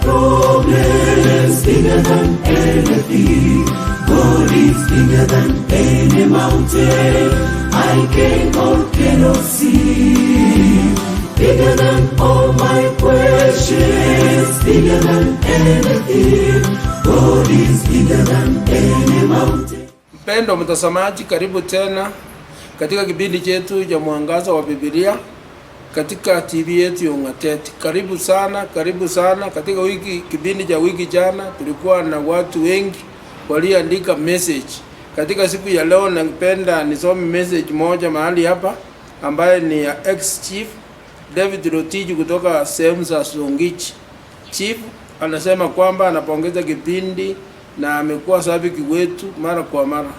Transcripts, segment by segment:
problems bigger than anything. God is bigger than any mountain I can or cannot see. Bigger than all my questions, bigger than anything. God is bigger than any mountain. Mpendwa mtazamaji, karibu tena katika kipindi chetu cha Mwangaza wa Biblia katika TV yetu ya Ong'atet. Karibu sana katika kipindi cha wiki jana tulikuwa na watu wengi waliandika message. Katika siku ya leo napenda nisome message moja mahali hapa ambaye ni ya ex-chief David Rotich kutoka sehemu za Songich. Chief anasema kwamba anapongeza kipindi na amekuwa shabiki wetu mara kwa mara.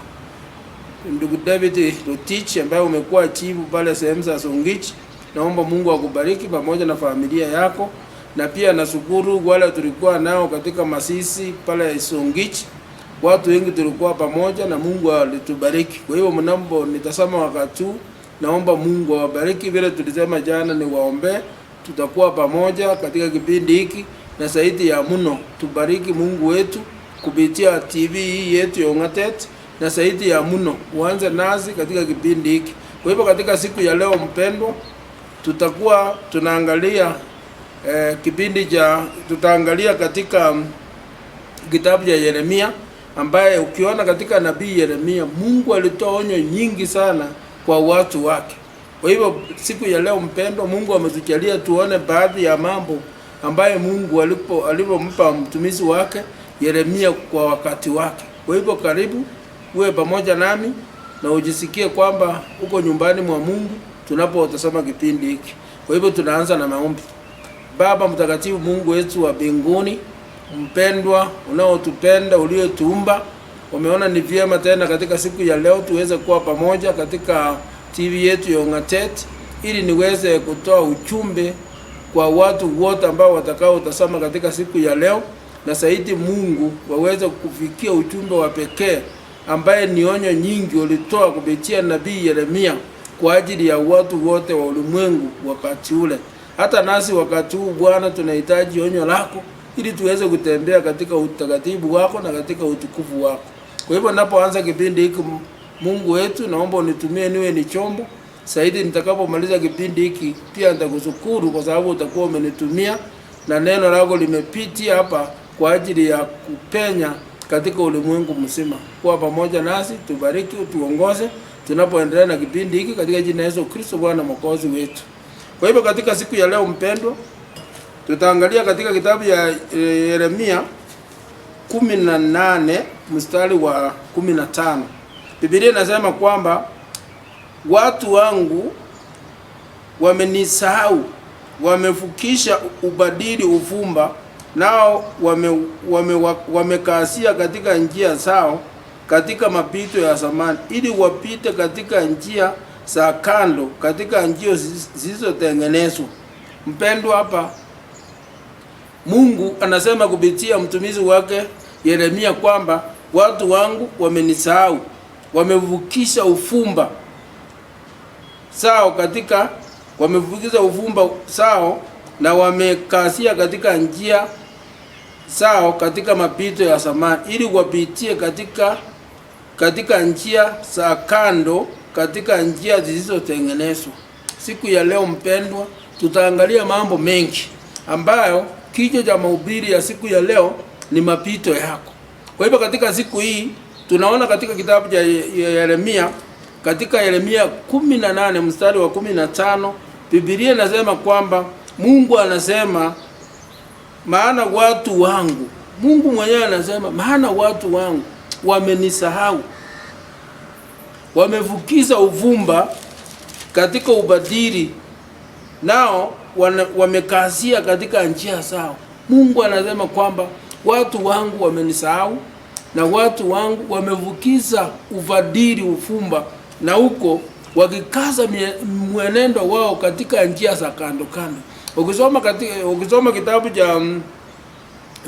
Ndugu David Rotich ambaye umekuwa chief pale sehemu za Songich, naomba Mungu akubariki pamoja na familia yako, na pia nashukuru wale tulikuwa nao katika masisi pale Songich. Watu wengi tulikuwa pamoja na Mungu alitubariki. Kwa hiyo mnambo nitasema wakati huu, naomba Mungu awabariki vile tulisema jana ni waombe. Tutakuwa pamoja katika kipindi hiki na zaidi ya mno tubariki Mungu wetu kupitia TV hii yetu ya Ong'atet, na zaidi ya mno uanze nasi katika kipindi hiki. Kwa hivyo katika siku ya leo mpendwa, tutakuwa tunaangalia tutaangalia katika kitabu cha Yeremia, ambaye ukiona katika nabii Yeremia Mungu alitoa onyo nyingi sana kwa watu wake. Kwa hivyo siku ya leo mpendwa, Mungu ametujalia tuone baadhi ya mambo ambaye Mungu alipompa mtumishi wake Yeremia kwa wakati wake. Kwa hivyo karibu uwe pamoja nami na ujisikie kwamba uko nyumbani mwa Mungu tunapotazama kipindi hiki. Kwa hivyo tunaanza na maombi. Baba mtakatifu, Mungu wetu wa mbinguni, mpendwa, unaotupenda, uliotuumba, umeona ni vyema tena katika siku ya leo tuweze kuwa pamoja katika TV yetu ya Ong'atet, ili niweze kutoa ujumbe kwa watu wote ambao watakao tazama katika siku ya leo, na zaidi Mungu waweze kufikia ujumbe wa pekee ambaye ni onyo nyingi ulitoa kupitia nabii Yeremia kwa ajili ya watu wote wa ulimwengu wakati ule. Hata nasi wakati huu Bwana tunahitaji onyo lako ili tuweze kutembea katika utakatifu wako na katika utukufu wako. Kwa hivyo ninapoanza kipindi hiki Mungu wetu, naomba unitumie niwe ni chombo. Zaidi nitakapomaliza kipindi hiki pia nitakushukuru kwa sababu utakuwa umenitumia na neno lako limepitia hapa kwa ajili ya kupenya katika ulimwengu mzima. Kuwa pamoja nasi, tubariki, utuongoze tunapoendelea na kipindi hiki katika jina la Yesu Kristo Bwana Mwokozi wetu. Kwa hivyo katika siku ya leo mpendwa, tutaangalia katika kitabu ya Yeremia 18 mstari wa 15. Biblia inasema kwamba watu wangu wamenisahau, wamefukisha ubadili uvumba, nao wamekasia katika njia zao, katika mapito ya zamani, ili wapite katika njia za kando, katika njia zisizotengenezwa. Mpendwa, hapa Mungu anasema kupitia mtumishi wake Yeremia kwamba watu wangu wamenisahau, wamevukisha uvumba sao sao na wamekasia katika njia sao, katika mapito ya zamani, ili wapitie katika njia za kando, katika njia zisizotengenezwa. Siku ya leo mpendwa, tutaangalia mambo mengi ambayo kichwa cha mahubiri ya siku ya leo ni mapito yako. Kwa hivyo katika siku hii tunaona katika kitabu cha Yeremia, katika Yeremia 18 mstari wa 15, Biblia inasema kwamba Mungu anasema maana watu wangu, Mungu mwenyewe anasema maana watu wangu wamenisahau, wamevukiza uvumba katika ubadili, nao wamekasia katika njia zao. Mungu anasema kwamba watu wangu wamenisahau na watu wangu wamevukiza ubadili uvumba, na huko wakikaza mwenendo wao katika njia za kando kando. Ukisoma kitabu cha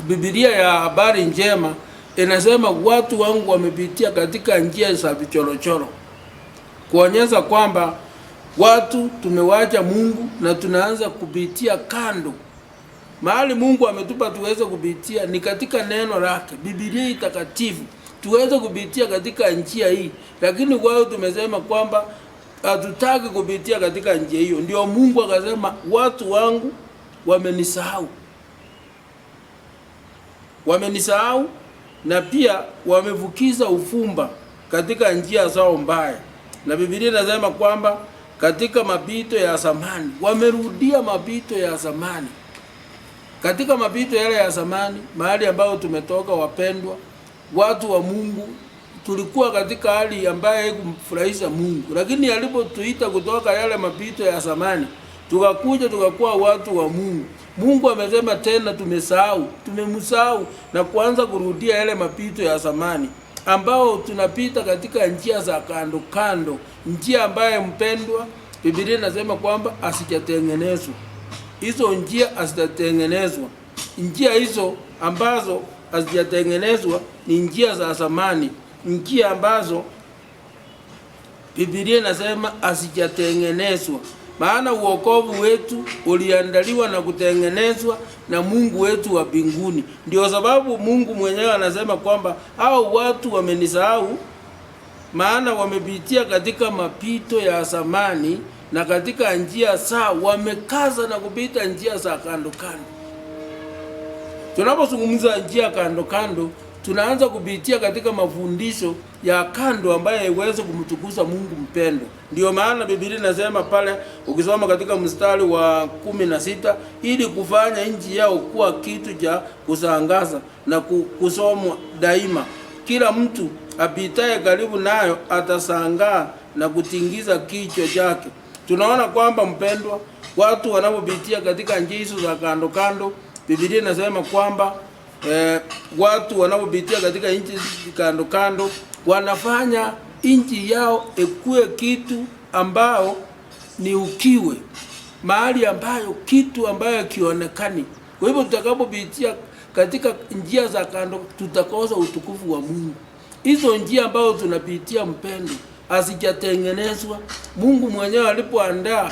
Biblia ya habari njema inasema watu wangu wamepitia katika njia za vichorochoro, kuonyesha kwamba watu tumewacha Mungu na tunaanza kupitia kando mahali Mungu ametupa tuweze kupitia ni katika neno lake, Biblia takatifu, tuweze kupitia katika njia hii. Lakini wao tumesema kwamba hatutaki kupitia katika njia hiyo. Ndio Mungu akasema watu wangu wamenisahau. Wamenisahau na pia wamevukiza ufumba katika njia zao mbaya. Na Biblia inasema kwamba katika mapito ya zamani, wamerudia mapito ya zamani. Katika mapito yale ya zamani, mahali ambayo tumetoka, wapendwa, watu wa Mungu, tulikuwa katika hali ambayo haikumfurahisha Mungu. Lakini alipotuita kutoka yale mapito ya zamani, tukakuja tukakuwa watu wa Mungu. Mungu amesema tena tumemsahau na kuanza kurudia yale mapito ya zamani, ambao tunapita katika njia za kando kando, njia ambayo mpendwa, Biblia inasema kwamba asijatengenezwa. Hizo njia asijatengenezwa. Njia hizo ambazo asijatengenezwa ni njia za zamani, njia ambazo Biblia inasema asijatengenezwa. Maana uokovu wetu uliandaliwa na kutengenezwa na Mungu wetu wa mbinguni. Ndio sababu Mungu mwenyewe anasema kwamba hao watu wamenisahau, maana wamepitia katika mapito ya zamani na katika njia saa wamekaza na kupita njia za kando kando. Tunapozungumza njia kando kando, tunaanza kupitia katika mafundisho ya kando ambayo haiwezi kumtukuza Mungu mpendo. Ndio maana Biblia inasema pale, ukisoma katika mstari wa 16, ili kufanya nchi yao kuwa kitu cha kusangaza na kusomwa daima, kila mtu apitaye karibu nayo atasangaa na kutingiza kichwa chake. Tunaona kwamba mpendwa, watu wanapopitia katika njia hizo za kando kando, Biblia inasema kwamba watu wanapopitia katika nchi kando kando wanafanya nchi yao ikuwe kitu ambao ni ukiwe, mahali ambayo kitu ambayo kionekani. Kwa hivyo tutakapopitia katika njia za kando tutakosa utukufu wa Mungu. Hizo njia ambazo tunapitia mpendo asijatengenezwa. Mungu mwenyewe alipoandaa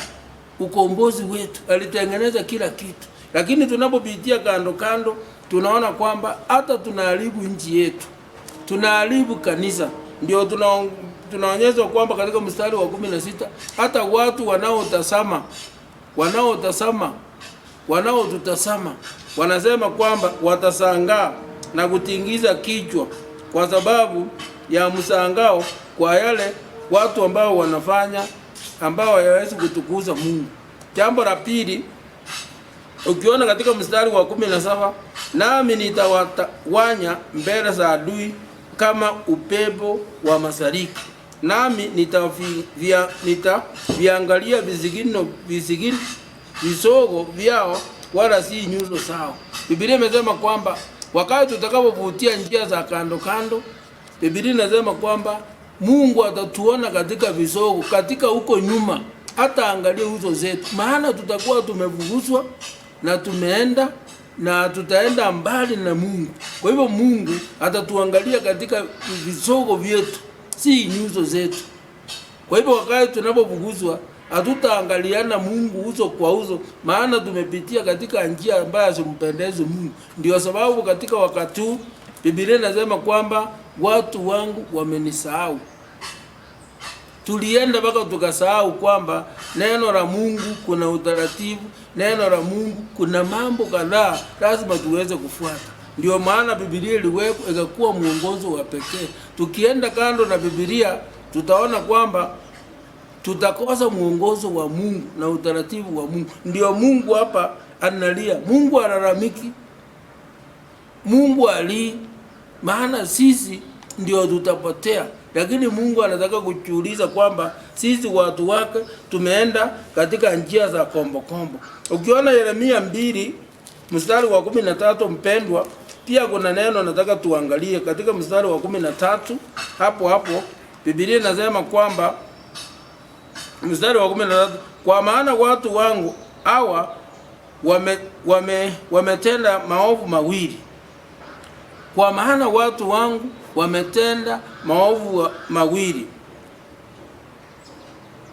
ukombozi wetu alitengeneza kila kitu, lakini tunapopitia kando kando tunaona kwamba hata tunaharibu nchi yetu, tunaharibu kanisa. Ndio tunaonyeshwa kwamba katika mstari wa 16 hata watu wanaotutazama wanasema kwamba watasangaa na kutingiza kichwa kwa sababu ya msangao kwa yale watu ambao wanafanya ambao hawawezi kutukuza Mungu. Jambo la pili, ukiona katika mstari wa 17, nami nitawatawanya mbele za adui kama upepo wa mashariki, nami nitaviangalia visogo vyao wala si nyuso zao. Biblia imesema kwamba wakati tutakapovutia njia za kando kando, Biblia inasema kwamba Mungu atatuona katika visogo, katika huko nyuma, hata angalia uso zetu, maana tutakuwa tumevuruswa na tumeenda na tutaenda mbali na Mungu. Kwa hivyo Mungu atatuangalia katika visogo vyetu, si nyuso zetu. Kwa hivyo wakati tunapovuguzwa hatutaangaliana Mungu uso kwa uso, maana tumepitia katika njia ambayo simpendezi Mungu. Ndio sababu katika wakati huu Biblia inasema kwamba watu wangu wamenisahau. Tulienda mpaka tukasahau kwamba neno la Mungu kuna utaratibu, neno la Mungu kuna mambo kadhaa lazima tuweze kufuata. Ndio maana Biblia iliwekwa ikakuwa mwongozo wa pekee. Tukienda kando na Biblia tutaona kwamba tutakosa mwongozo wa Mungu na utaratibu wa Mungu. Ndio Mungu hapa analia, Mungu alalamiki, Mungu ali, maana sisi ndio tutapotea. Lakini Mungu anataka kujiuliza kwamba sisi watu wake tumeenda katika njia za kombo kombo. Ukiona Yeremia 2 mstari wa 13 mpendwa, pia kuna neno nataka tuangalie katika mstari wa 13. Hapo Biblia inasema kwamba mstari wa 13, kwa maana watu wangu hawa wametenda maovu mawili. Kwa maana watu wangu wametenda maovu mawili.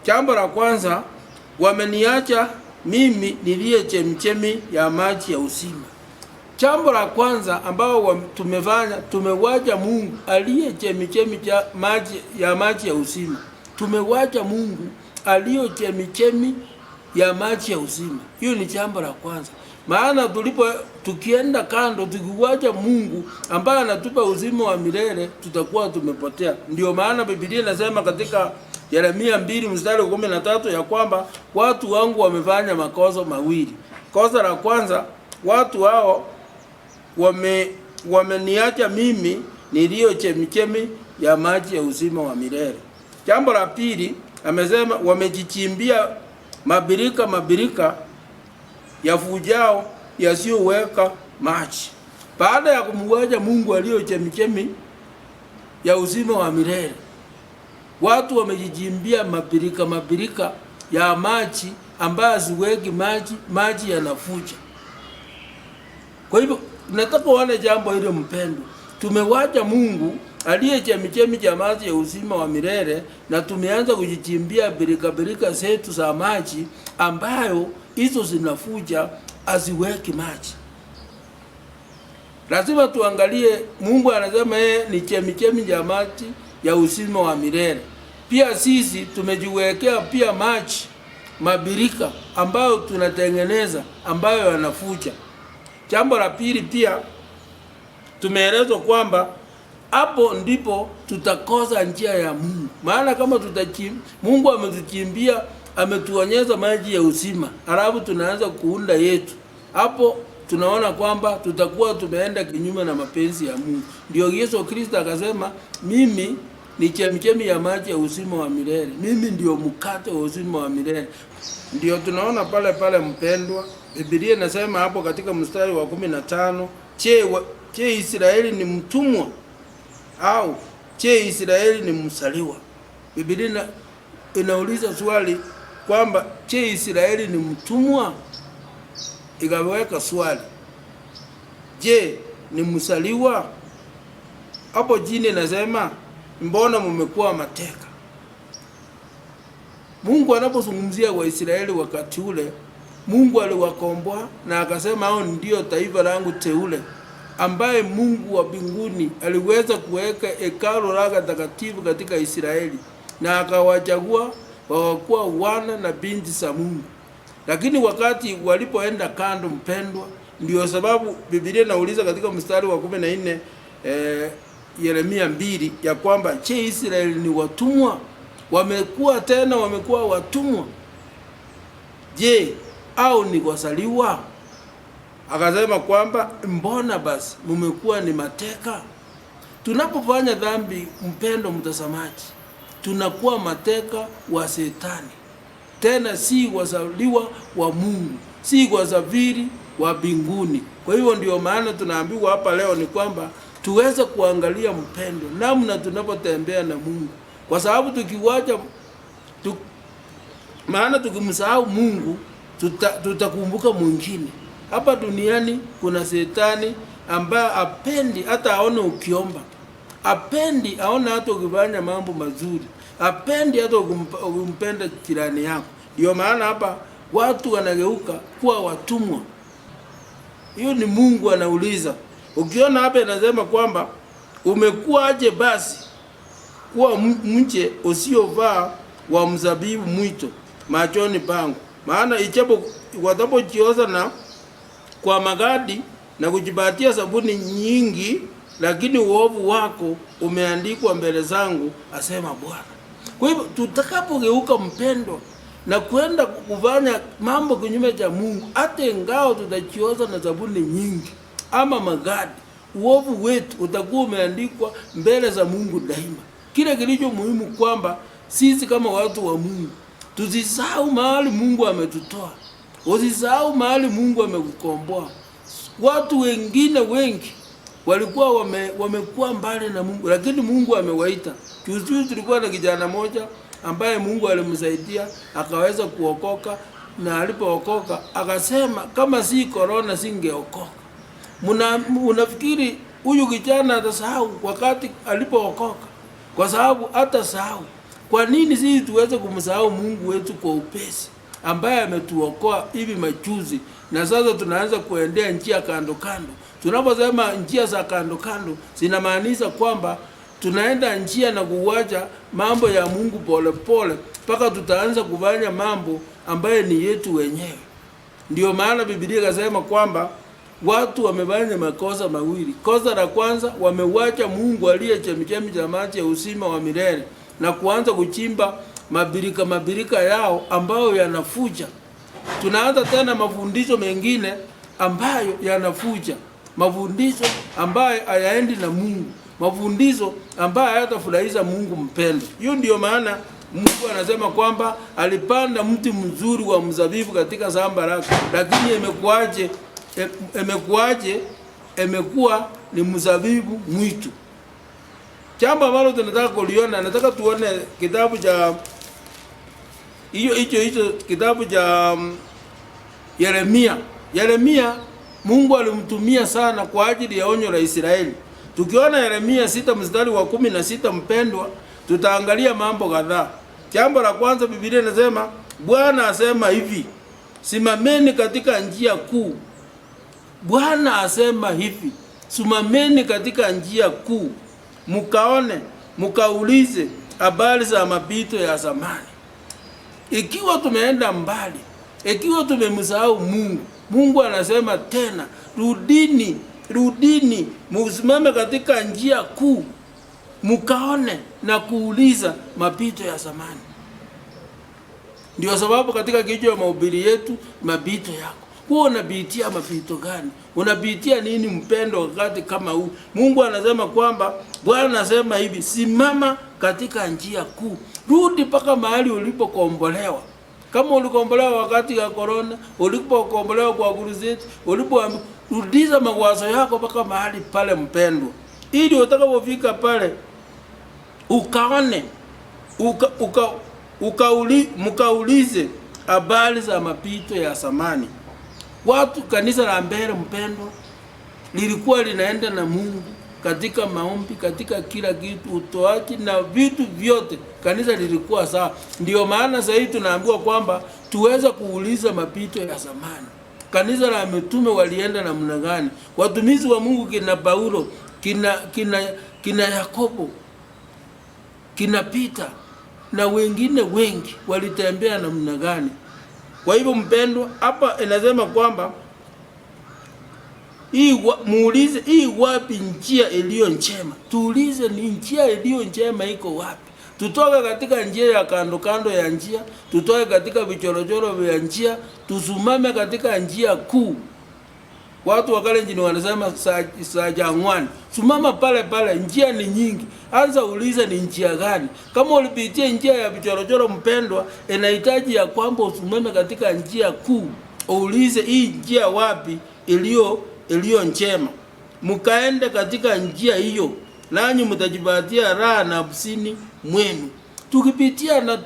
Jambo la kwanza, wameniacha mimi niliye chemchemi ya maji ya uzima. Jambo la kwanza ambao tumefanya, tumewacha Mungu aliye chemchemi ya maji ya uzima. Tumewacha Mungu aliyo chemchemi ya maji ya uzima. Hiyo ni jambo la kwanza. Maana tukienda kando, tukiwacha Mungu ambaye anatupa uzima wa milele, tutakuwa tumepotea. Ndio maana Biblia inasema katika Yeremia 2:13 ya kwamba watu wangu wamefanya makosa mawili. Kosa la kwanza, watu hao wameniacha mimi niliyo chemchemi ya maji ya uzima wa milele. Jambo la pili, amesema wamejichimbia mabirika yafujao yasiyoweka maji. Baada ya kumwacha Mungu aliyo chemchemi ya uzima wa milele, watu wamejichimbia mabirika ya maji ambayo siweki maji yanafuja. Kwa hivyo nataka uone jambo hilo mpendwa. Tumewacha Mungu aliye chemchemi ya maji ya uzima wa milele na tumeanza kujichimbia birika zetu za maji ambayo hizo zinafuja, aziweki maji. Lazima tuangalie, Mungu anasema yeye ni chemchemi ya maji ya uzima wa milele. Pia sisi tumejiwekea pia maji mabirika ambayo tunatengeneza ambayo yanafuja. Jambo la pili, pia tumeelezwa kwamba hapo ndipo tutakosa njia ya Mungu. Maana kama Mungu ametuchimbia, ametuonyesha maji ya uzima, alafu tunaanza kuunda yetu, hapo tunaona kwamba tutakuwa tumeenda kinyume na mapenzi ya Mungu. Ndio Yesu Kristo akasema, mimi ni chemchemi ya maji ya uzima wa milele, mimi ndio mkate wa uzima wa milele. Ndio tunaona pale mpendwa, Biblia inasema hapo katika mstari wa 15, je, Israeli ni mtumwa au je, Israeli ni msaliwa? Biblia inauliza swali kwamba je, Israeli ni mtumwa? Ikaweka swali, je, ni msaliwa? Hapo jini nasema, mbona mmekuwa mateka? Mungu anapozungumzia Waisraeli wakati ule, Mungu aliwakomboa na akasema hao ndio taifa langu teule, ambaye Mungu wa mbinguni aliweza kuweka hekalu lake takatifu katika Israeli na akawachagua wakuwa wana na binti za Mungu. Lakini wakati walipoenda kando mpendwa, ndio sababu Biblia inauliza katika mstari wa 14 Yeremia 2 ya kwamba je, Israeli ni watumwa? Wamekuwa watumwa. Je, au ni wasaliwa? Akasema kwamba mbona basi mmekuwa ni mateka? Tunapofanya dhambi mpendo mtazamaji, tunakuwa mateka wa Shetani. Tena si wasaliwa wa Mungu, si wasafiri wa mbinguni. Kwa hivyo ndio maana tunaambiwa hapa leo ni kwamba tuweze kuangalia mpendo namna tunapotembea na Mungu. Kwa sababu maana tukimsahau Mungu tutakumbuka mwingine. Hapa duniani kuna Shetani ambaye apendi hata aone ukiomba, apendi aone hata ukifanya mambo mazuri, apendi hata ukimpenda jirani yako. Ndio maana hapa watu wanageuka kuwa watumwa. Hiyo ni Mungu anauliza. Ukiona hapa inasema kwamba umekuwa aje basi kuwa mche usiovaa wa mzabibu mwito machoni pangu. Maana ichapo watapojioza na kwa magadi na kujipatia sabuni nyingi, lakini uovu wako umeandikwa mbele zangu, asema Bwana. Kwa hivyo tutakapogeuka mpendwa na kwenda kufanya mambo kinyume cha Mungu, hata ingao tutachioza na sabuni nyingi ama magadi, uovu wetu utakuwa umeandikwa mbele za Mungu daima. Kile kilicho muhimu kwamba sisi kama watu wa Mungu tusisahau mahali Mungu ametutoa. Usisahau mahali Mungu amekukomboa. Watu wengine wengi walikuwa wamekuwa mbali na Mungu, lakini Mungu amewaita. Juzi tulikuwa na kijana moja ambaye Mungu alimsaidia akaweza kuokoka, na alipookoka akasema kama si corona singeokoka. Unafikiri huyu kijana atasahau wakati alipookoka? Kwa sababu hata sahau. Kwa nini sisi tuweze kumsahau Mungu wetu kwa upesi? ambaye ametuokoa hivi majuzi, na sasa tunaanza kuendea njia kando kando. Tunaposema njia za kando kando, zinamaanisha kwamba tunaenda njia na kuwacha mambo ya Mungu pole pole mpaka tutaanza kufanya mambo ambaye ni yetu wenyewe. Ndio maana Biblia ikasema kwamba watu wamefanya makosa mawili. Kosa la kwanza, wamewacha Mungu aliye chemchemi cha maji ya uzima wa milele na kuanza kuchimba mabirika yao ambayo yanafuja. Tunaanza tena mafundisho mengine ambayo yanafuja, mafundisho ambayo hayaendi na Mungu, mafundisho ambayo hayatafurahisha Mungu mpendo. Hiyo ndio maana Mungu anasema kwamba alipanda mti mzuri wa mzabibu katika shamba lake, lakini imekuwa ni mzabibu mwitu. Jambo ambalo tunataka kuliona, nataka tuone kitabu cha hicho kitabu cha Yeremia. Yeremia Mungu alimtumia sana kwa ajili ya onyo la Israeli. Tukiona Yeremia 6:16 mpendwa, tutaangalia mambo kadhaa. Jambo la kwanza, Biblia inasema Bwana asema hivi, simameni katika njia kuu. Bwana asema hivi, simameni katika njia kuu, mkaone, mkaulize habari za mapito ya zamani. Ikiwa tumeenda mbali, ikiwa tumemsahau Mungu, Mungu anasema tena, rudini, msimame katika njia kuu, mkaone na kuuliza mapito ya zamani. Ndio sababu katika kichwa ya mahubiri yetu, mapito yako. Wewe unapitia mapito gani? Unapitia nini mpendo wakati kama huu? Mungu anasema kwamba Bwana anasema hivi, simama katika njia kuu. Rudi mpaka mahali ulipokombolewa. Kama ulikombolewa wakati ya corona, ulipokombolewa kwa guruzeti, uliporudisha mawazo yako mpaka mahali pale mpendo. Ili utakapofika pale ukaone, mkaulize habari za mapito ya zamani. Watu kanisa la mbele mpendo lilikuwa linaenda na Mungu katika maombi, katika kila kitu, utoaji na vitu vyote. Kanisa lilikuwa sawa. Ndio maana sasa hivi tunaambiwa kwamba tuweza kuuliza mapito ya zamani. Kanisa la mitume walienda namna gani? Watumishi wa Mungu kina Paulo, kina Yakobo, kina Peter na wengine wengi walitembea namna gani? Kwa hivyo mpendwa, hapa inasema kwamba muulize hii wapi njia iliyo njema. Tuulize ni njia iliyo njema iko wapi? Tutoke katika njia ya kando kando ya njia, tutoke katika vichorochoro vya njia, tusumame katika njia kuu. Watu wa Kalenjin wanasema saa jangwani. Sumama pale pale, njia ni nyingi. Anza uliza ni njia gani? Kama ulipitia njia ya vichorochoro mpendwa, inahitaji ya kwamba usumame katika njia kuu. Uulize hii njia wapi iliyo njema. Mkaende katika njia hiyo, nanyi mtajipatia raha nafsini mwenu. Tukipitia na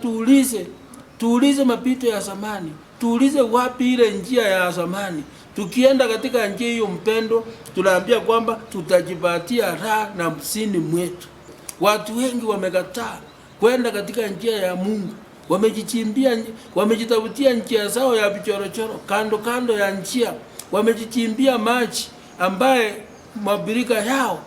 tuulize mapito ya zamani. Tuulize wapi ile njia ya zamani. Tukienda katika njia hiyo mpendo, tunaambia kwamba tutajipatia raha nafsini mwetu. Watu wengi wamekataa kwenda katika njia ya Mungu. Wamejitafutia njia zao ya vichorochoro kando kando ya njia. Wamejichimbia maji ambaye mabirika yao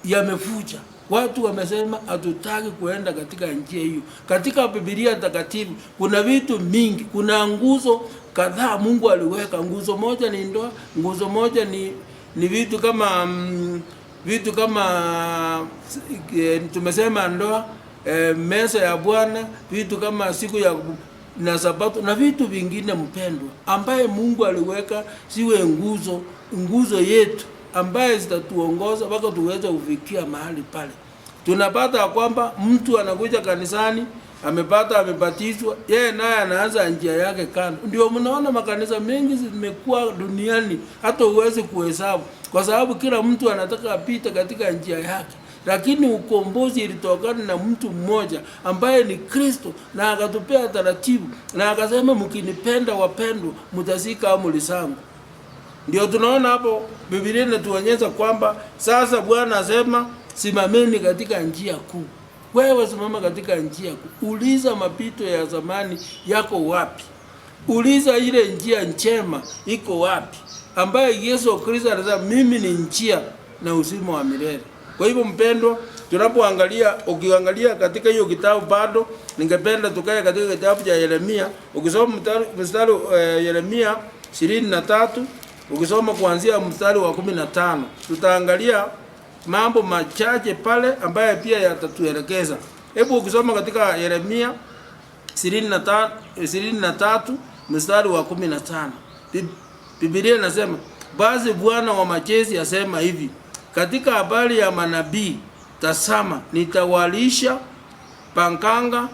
yamefuja. Watu wamesema hatutaki kuenda katika njia hiyo. Katika Biblia takatifu kuna vitu mingi, kuna nguzo kadhaa Mungu aliweka. Nguzo moja ni ndoa, nguzo moja ni vitu kama tumesema ndoa, meza ya Bwana, vitu kama siku ya na Sabato na vitu vingine mpendwa, ambaye Mungu aliweka siwe nguzo yetu ambaye zitatuongoza mpaka tuweze kufikia mahali pale. Tunapata kwamba mtu anakuja kanisani, amebatizwa, yeye naye anaanza njia yake kando. Ndio mnaona makanisa mengi zimekuwa duniani hata uweze kuhesabu, kwa sababu kila mtu anataka apite katika njia yake. Lakini ukombozi ilitokana na mtu mmoja ambaye ni Kristo, na akatupea taratibu na akasema mkinipenda wapendwa, mtazika amri zangu. Ndio tunaona hapo Biblia inatuonyesha kwamba sasa Bwana asema simameni katika njia kuu. Wewe simama katika njia kuu. Uliza mapito ya zamani yako wapi. Uliza ile njia njema iko wapi, ambaye Yesu Kristo anasema mimi ni njia na uzima wa milele. Kwa hivyo mpendwa, tunapoangalia, ukiangalia katika hiyo kitabu bado, ningependa tukae katika kitabu cha Yeremia. Ukisoma mstari Yeremia 23, ukisoma kuanzia mstari wa 15, tutaangalia mambo machache pale ambaye pia yatatuelekeza. Hebu ukisoma katika Yeremia 23 mstari wa 15. Biblia inasema, basi Bwana wa majeshi asema hivi, katika habari ya manabii, tazama nitawalisha pankanga,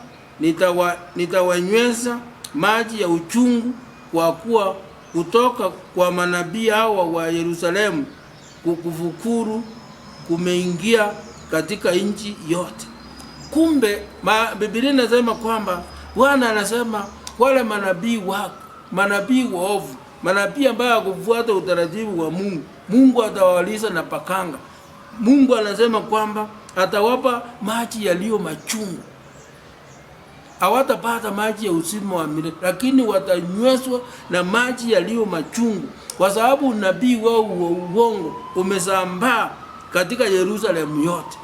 nitawanyweza maji ya uchungu, kwa kuwa kutoka kwa manabii hawa wa Yerusalemu kukufukuru kumeingia katika nchi yote. Kumbe Biblia inasema kwamba Bwana anasema wale manabii waovu, manabii ambao hawakufuata utaratibu wa Mungu, Mungu atawalisha na pakanga. Mungu anasema kwamba atawapa maji yaliyo machungu. Hawatapata maji ya uzima wa milele, lakini watanyweshwa na maji yaliyo machungu, kwa sababu unabii wao wa uongo umesambaa katika Yerusalemu yote.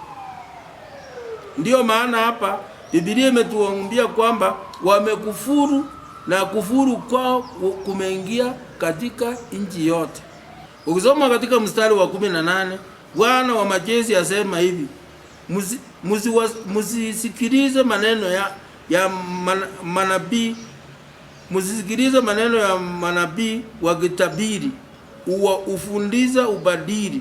Ndiyo maana hapa Biblia imetuambia kwamba wamekufuru na kufuru kwao kumeingia katika nchi yote. Ukisoma katika mstari wa 18, Bwana wa majeshi asema hivi, msisikilize maneno ya manabii, msisikilize maneno ya manabii wakitabiri, ufundiza ubadili,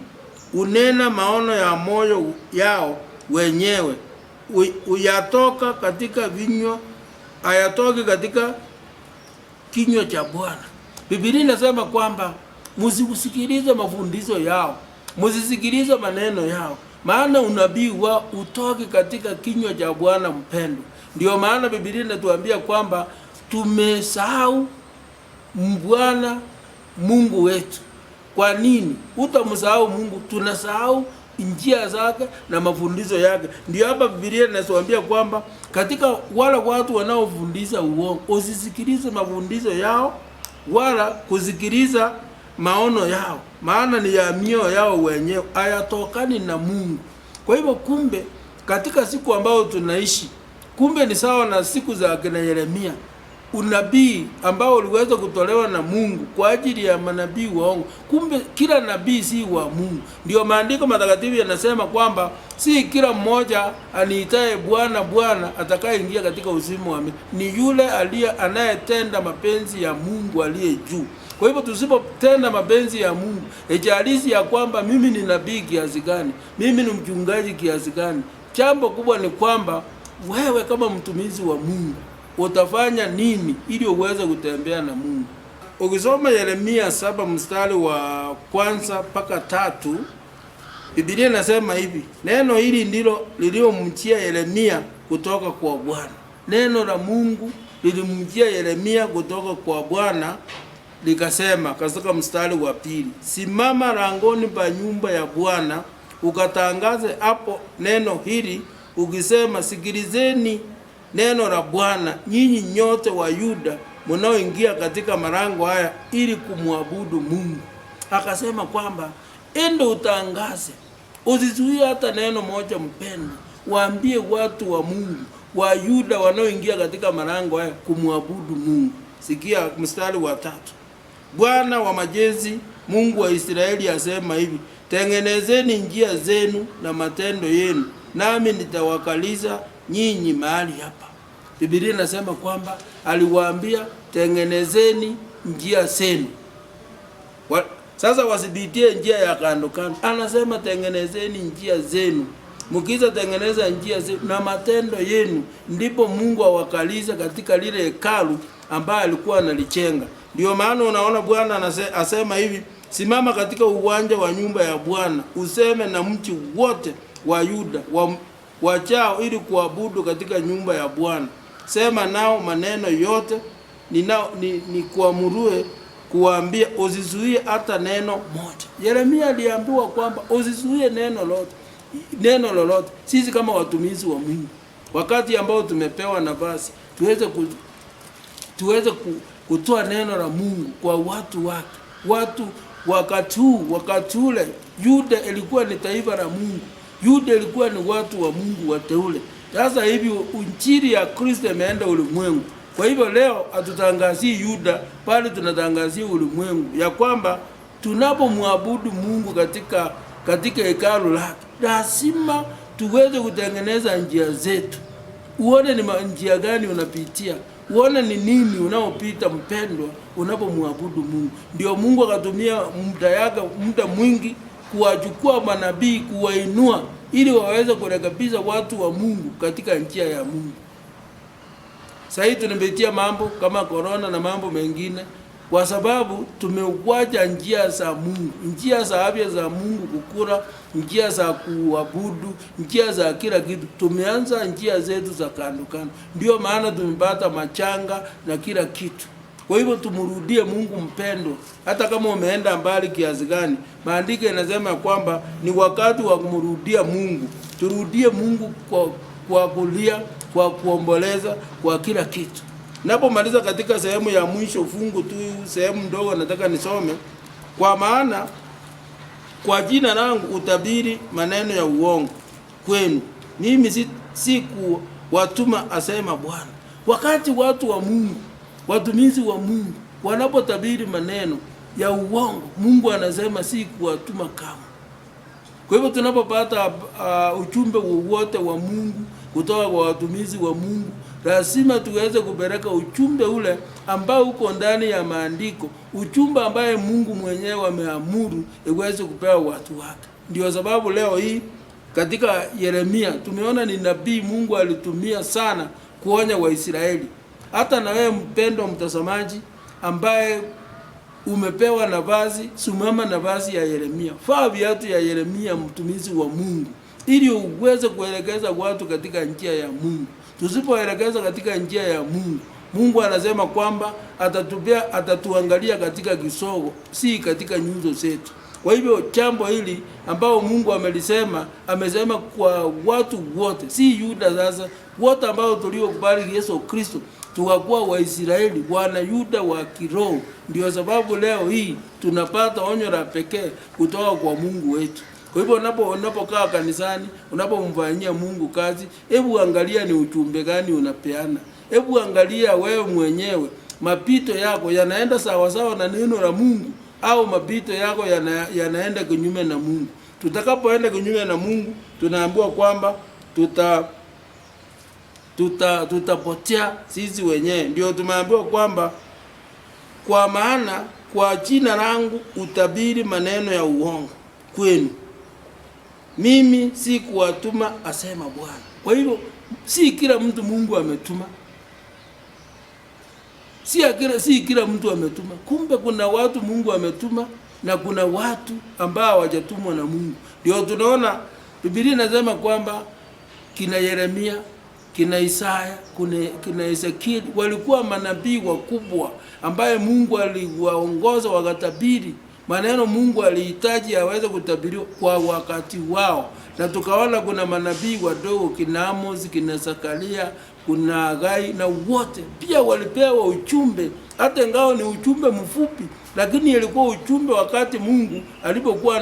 unena maono ya moyo yao wenyewe, uyatoka katika vinywa, ayatoki katika kinywa cha Bwana. Biblia inasema kwamba msisikilize mafundisho yao, msisikilize maneno yao, maana unabii wao utoki katika kinywa cha Bwana mpendwa. Ndio maana Biblia inatuambia kwamba tumesahau Bwana Mungu wetu. Kwa nini utamsahau Mungu? Tunasahau njia zake na mafundisho yake. Ndio hapa Biblia inatuambia kwamba katika wala watu wanaofundisha uongo, usisikilize mafundisho yao wala kusikiliza maono yao, maana ni ya mioyo yao wenyewe, hayatokani na Mungu. Kwa hivyo kumbe katika siku ambayo tunaishi, kumbe ni sawa na siku za kina Yeremia. Unabii ambao uliweza kutolewa na Mungu kwa ajili ya manabii waongo. Kumbe kila nabii si wa Mungu. Ndio maandiko matakatifu yanasema kwamba si kila mmoja aniitaye Bwana Bwana atakayeingia katika uzima wa milele, ni yule anayetenda mapenzi ya Mungu aliye juu. Kwa hivyo tusipotenda mapenzi ya Mungu, ejalishi ya kwamba mimi ni nabii kiasi gani, mimi ni mchungaji kiasi gani, jambo kubwa ni kwamba wewe kama mtumishi wa Mungu utafanya nini ili uweze kutembea na Mungu. Ukisoma Yeremia 7 mstari wa 1 mpaka 3, Biblia inasema hivi, neno hili ndilo lililomjia Yeremia kutoka kwa Bwana. Neno la Mungu lilimjia Yeremia kutoka kwa Bwana likasema katika mstari wa 2, simama langoni pa nyumba ya Bwana ukatangaze hapo neno hili ukisema, sikilizeni neno la Bwana nyinyi nyote wa Yuda mnaoingia katika malango haya ili kumwabudu Mungu. Akasema kwamba endo utangaze, usizuie hata neno moja mpendwa, waambie watu wa Mungu wa Yuda wanaoingia katika malango haya kumwabudu Mungu. Sikia mstari wa 3, Bwana wa majeshi Mungu wa Israeli asema hivi, tengenezeni njia zenu na matendo yenu, nami nitawakalisha nyinyi mahali hapa. Biblia inasema kwamba aliwaambia tengenezeni njia zenu. Sasa wasibitie njia ya kando kando. Anasema tengenezeni njia zenu. Mkiza tengeneza njia zenu na matendo yenu, ndipo Mungu awakalisha katika lile hekalu ambaye alikuwa analichenga. Ndio maana unaona Bwana asema hivi, simama katika uwanja wa nyumba ya Bwana, useme na mji wote wa Yuda wachao ili kuabudu katika nyumba ya Bwana. Sema nao maneno yote ni kuamurue kuambia, usizuie hata neno moja. Yeremia aliambiwa kwamba usizuie neno lolote. Sisi kama watumishi wa Mungu, wakati ambao tumepewa nafasi, tuweze kutoa neno la Mungu kwa watu wake. Watu wakati ule Yuda ilikuwa ni taifa la Mungu. Yuda ilikuwa ni watu wa Mungu wateule. Sasa hivi injili ya Kristo imeenda ulimwengu. Kwa hivyo leo hatutangazii Yuda, bali tunatangazia ulimwengu ya kwamba tunapomwabudu Mungu katika hekalu lake, lazima tuweze kutengeneza njia zetu. Uone ni njia gani unapitia, uone ni nini unaopita mpendwa, unapomwabudu Mungu. Ndio Mungu akatumia muda mwingi kuwachukua manabii, kuwainua ili waweze kurekebisha watu wa Mungu katika njia ya Mungu. Sasa tunapitia mambo kama corona na mambo mengine kwa sababu tumeuacha njia za Mungu, njia za afya za Mungu, kukura, njia za kuabudu, njia za kila kitu. Tumeanza njia zetu za kando kando. Ndio maana tumepata machanga na kila kitu. Kwa hivyo tumrudie Mungu mpendo, hata kama umeenda mbali kiasi gani. Maandiko yanasema kwamba ni wakati wa kumrudia Mungu. Turudie Mungu kwa kulia, kwa kuomboleza, kwa kila kitu. Napomaliza katika sehemu ya mwisho fungu tu, sehemu ndogo nataka nisome. Kwa maana kwa jina langu utabiri maneno ya uongo kwenu. Mimi si kuwatuma, asema Bwana. Wakati watu wa Mungu, watumishi wa Mungu wanapotabiri maneno ya uongo, Mungu anasema si kuwatuma kama. Kwa hivyo tunapopata ujumbe wowote wa Mungu kutoka kwa watumishi wa Mungu, lazima tuweze kupeleka ujumbe ule ambao uko ndani ya maandiko, ujumbe ambaye Mungu mwenyewe ameamuru iweze kupewa watu wake. Ndio sababu leo hii katika Yeremia tumeona ni nabii Mungu alitumia sana kuonya Waisraeli. Hata na wewe mpendwa mtazamaji ambaye umepewa nafasi, simama nafasi ya Yeremia. Vaa viatu ya Yeremia mtumishi wa Mungu ili uweze kuelekeza watu katika njia ya Mungu. Tusipoelekeza katika njia ya Mungu, Mungu anasema kwamba atatuangalia katika kisogo, si katika nyuso zetu. Kwa hivyo jambo hili ambao Mungu amesema kwa watu wote, si Yuda sasa, wote ambao tuliokubali Yesu Kristo tukakuwa Waisraeli, wana Yuda wa kiroho. Ndio sababu leo hii tunapata onyo la pekee kutoka kwa Mungu wetu. Kwa hivyo unapokaa kanisani, unapomfanyia Mungu kazi, hebu angalia ni ujumbe gani unapeana. Hebu angalia wewe mwenyewe, mapito yako yanaenda sawa sawa na neno la Mungu au mapito yako yanaenda kinyume na Mungu. Tutakapoenda kinyume na Mungu, tunaambiwa kwamba tutapotea sisi wenyewe. Ndio tumeambiwa kwamba kwa maana kwa jina langu utabiri maneno ya uongo kwenu. Mimi si kuwatuma, asema Bwana. Kwa hivyo si kila mtu Mungu ametuma. Si kila mtu ametuma. Kumbe kuna watu Mungu ametuma na kuna watu ambao hawajatumwa na Mungu. Ndio tunaona Biblia inasema kwamba kina Yeremia, kina Isaya, kina Ezekieli walikuwa manabii wakubwa ambaye Mungu aliwaongoza wakatabiri maneno Mungu alihitaji aweze kutabiriwa kwa wakati wao. Na tukaona kuna manabii wadogo, kina Amos, kina Zakaria, kuna Hagai, na wote pia walipewa ujumbe, hata ingawa ni ujumbe mfupi, lakini ilikuwa ujumbe wakati Mungu alipokuwa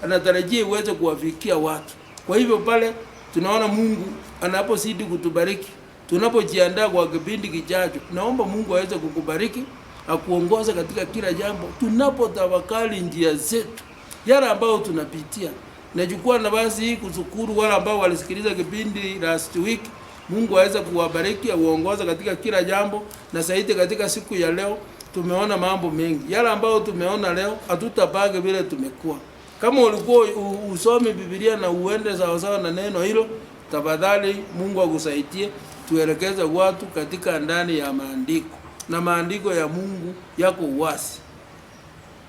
anatarajia iweze kuwafikia watu. Kwa hivyo pale tunaona Mungu anapozidi kutubariki, tunapojiandaa kwa kipindi kijacho, naomba Mungu aweze kukubariki, akuongoza katika kila jambo. Tunapotafakari njia zetu, yale ambayo tunapitia. Nachukua nafasi hii kushukuru wale ambao walisikiliza kipindi last week. Mungu aweze kuwabariki, auongoza katika kila jambo. Na zaidi katika siku ya leo tumeona mambo mengi. Yale ambayo tumeona leo hatutabaki vile tumekuwa. Kama ulikuwa usome Biblia na uende sawa sawa na neno hilo, tafadhali Mungu akusaidie tuelekeze watu katika ndani ya maandiko. Na maandiko ya Mungu yako wazi.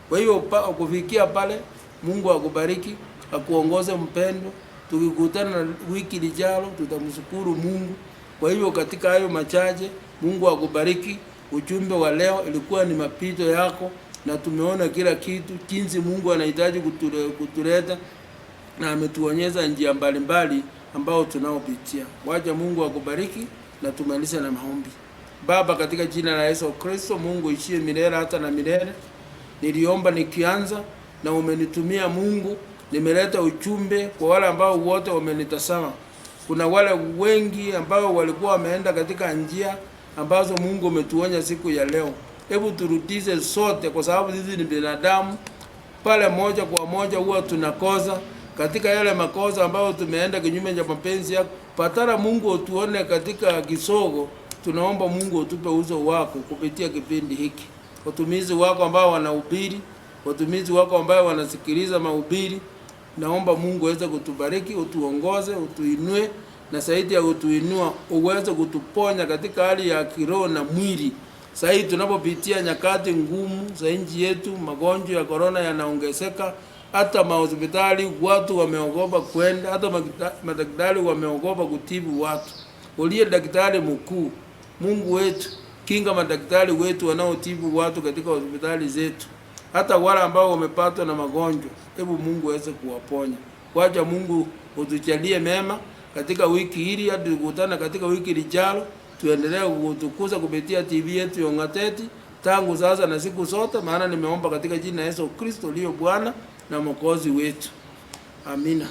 Kwa hiyo kufikia pale, Mungu akubariki, akuongoze mpendo. Tukikutana wiki lijalo tutamshukuru Mungu. Kwa hiyo katika hayo machache, Mungu akubariki. Ujumbe wa leo ilikuwa ni mapito yako, na tumeona kila kitu jinsi Mungu anahitaji kutuleta, na ametuonyesha njia mbalimbali ambao tunaopitia. Wacha Mungu akubariki, na tumalize na maombi. Baba, katika jina la Yesu Kristo, Mungu ishie milele hata na milele, niliomba nikianza na umenitumia Mungu, nimeleta ujumbe kwa wale ambao wote wamenitazama. Kuna wale wengi ambao walikuwa wameenda katika njia ambazo Mungu umetuonya siku ya leo. Hebu turudize sote, kwa sababu sisi ni binadamu. Pale moja kwa moja huwa tunakosa katika yale makosa ambayo tumeenda kinyume cha mapenzi yako. Patara Mungu utuone katika kisogo. Tunaomba Mungu utupe uso wako kupitia kipindi hiki. Watumizi wako ambao wanahubiri, watumizi wako ambao wanasikiliza mahubiri, naomba Mungu aweze kutubariki, utuongoze, utuinue, na zaidi ya kutuinua uweze kutuponya katika hali ya kiroho na mwili. Sasa tunapopitia nyakati ngumu za nchi yetu, magonjwa ya corona yanaongezeka, hata mahospitali watu wameogopa kwenda, hata madaktari wameogopa kutibu watu. Uliye daktari mkuu, Mungu wetu, kinga madaktari wetu wanaotibu watu katika hospitali zetu. Hata wale ambao wamepatwa na magonjwa, hebu Mungu aweze kuwaponya. Wacha Mungu utujalie mema katika wiki hili, hadi tukutane katika wiki lijalo. Tuendelee kutukuza kupitia TV yetu ya Ong'ateti tangu sasa na siku zote, maana nimeomba katika jina la Yesu Kristo aliye Bwana na Mwokozi wetu. Amina.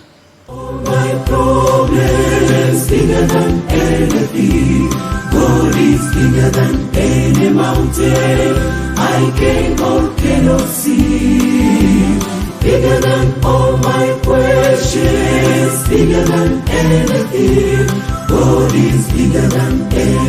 My problems bigger than anything. God is bigger than any mountain I can or cannot see. Bigger than all my questions, bigger than anything. God is bigger than anything.